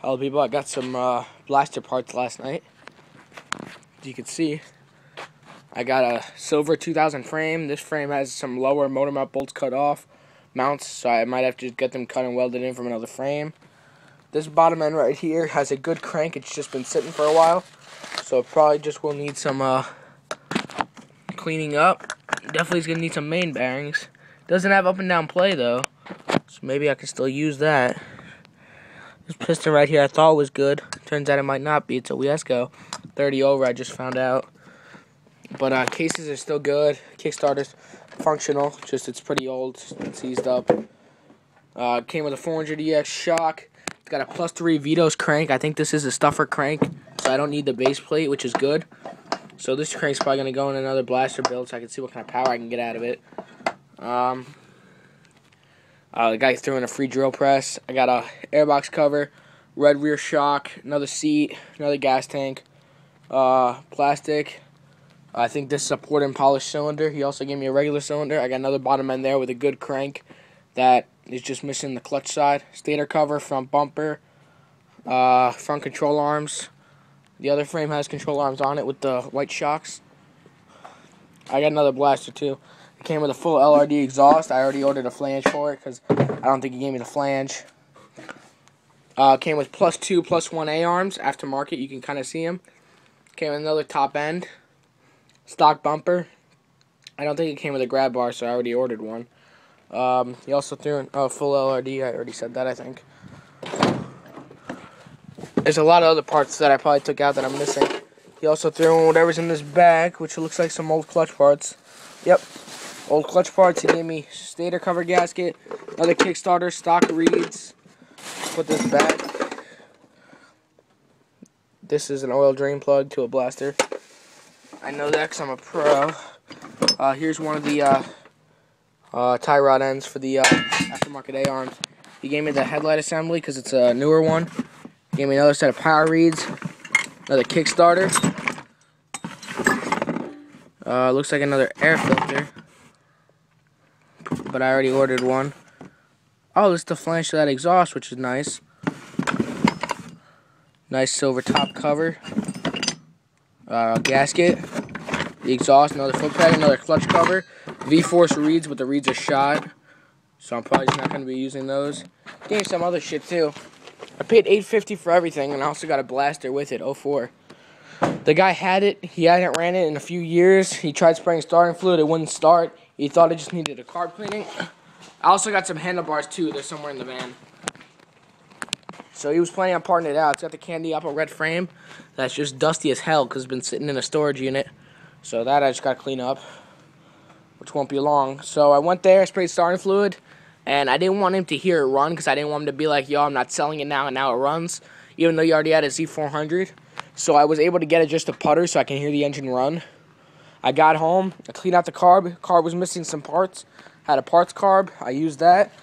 Hello people, I got some blaster parts last night. As you can see, I got a silver 2000 frame. This frame has some lower motor mount bolts cut off mounts, so I might have to get them cut and welded in from another frame. This bottom end right here has a good crank. It's just been sitting for a while, so it probably just will need some cleaning up. Definitely is going to need some main bearings. Doesn't have up and down play though, so maybe I can still use that. This piston right here I thought was good. Turns out it might not be. It's a Wiesco 30 over, I just found out. But cases are still good. Kickstarter's functional, just it's pretty old and seized up. Came with a 400EX shock. It's got a +3 Vito's crank. I think this is a stuffer crank, so I don't need the base plate, which is good. So this crank's probably going to go in another blaster build so I can see what kind of power I can get out of it. The guy threw in a free drill press. I got a airbox cover, red rear shock, another seat, another gas tank, plastic. I think this is a poured and polished cylinder. He also gave me a regular cylinder. I got another bottom end there with a good crank that is just missing the clutch side. Stator cover, front bumper, front control arms. The other frame has control arms on it with the white shocks. I got another blaster too. It came with a full LRD exhaust. I already ordered a flange for it because I don't think he gave me the flange. Came with +2, +1 A-arms, aftermarket. You can kind of see them. Came with another top end. Stock bumper. I don't think it came with a grab bar, so I already ordered one. He also threw in full LRD. I already said that, I think. There's a lot of other parts that I probably took out that I'm missing. He also threw in whatever's in this bag, which looks like some old clutch parts. Yep. Old clutch parts. He gave me stator cover gasket, another Kickstarter, stock reeds. Put this back. This is an oil drain plug to a blaster. I know that because I'm a pro. Here's one of the tie rod ends for the aftermarket A-arms. He gave me the headlight assembly because it's a newer one. He gave me another set of power reeds, another Kickstarter. Looks like another air filter, but I already ordered one. Oh, this is the flange to that exhaust, which is nice. Nice silver top cover. Gasket. The exhaust, another foot peg, another clutch cover. V-force reeds, but the reeds are shot, so I'm probably just not going to be using those. Gave me some other shit too. I paid $850 for everything, and I also got a blaster with it, 04. The guy had it. He hadn't ran it in a few years. He tried spraying starting fluid. It wouldn't start. He thought it just needed a carb cleaning. I also got some handlebars too. They're somewhere in the van. So he was planning on parting it out. It's got the candy apple red frame. That's just dusty as hell because it's been sitting in a storage unit. So that I just got to clean up, which won't be long. So I went there, sprayed starting fluid, and I didn't want him to hear it run because I didn't want him to be like, yo, I'm not selling it now, and now it runs, even though you already had a Z400. So I was able to get it just a putter so I can hear the engine run. I got home, I cleaned out the carb. Carb was missing some parts. Had a parts carb. I used that.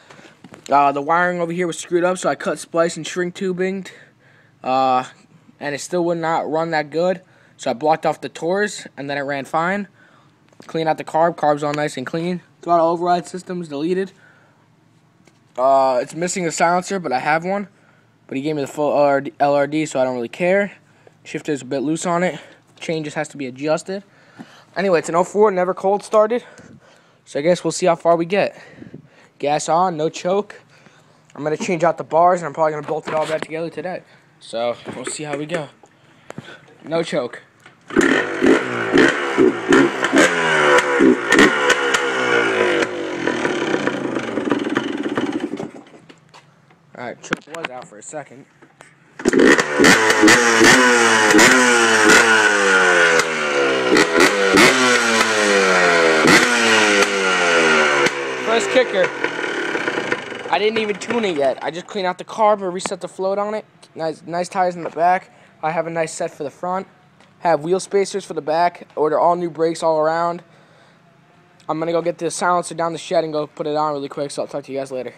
The wiring over here was screwed up, so I cut, splice, and shrink tubing. And it still would not run that good. So I blocked off the Tors, and then it ran fine. Cleaned out the carb. Carb's all nice and clean. Throttle override system's deleted. It's missing a silencer, but I have one. But he gave me the full LRD, so I don't really care. Shifter's a bit loose on it. Chain just has to be adjusted. Anyway, it's an 04, never cold started. So I guess we'll see how far we get. Gas on, no choke. I'm going to change out the bars, and I'm probably going to bolt it all back together today. So we'll see how we go. No choke. Alright, choke was out for a second. First kicker. I didn't even tune it yet. I just cleaned out the carb and reset the float on it. Nice tires in the back. I have a nice set for the front. Have wheel spacers for the back. Order all new brakes all around. I'm going to go get the silencer down the shed and go put it on really quick, so I'll talk to you guys later.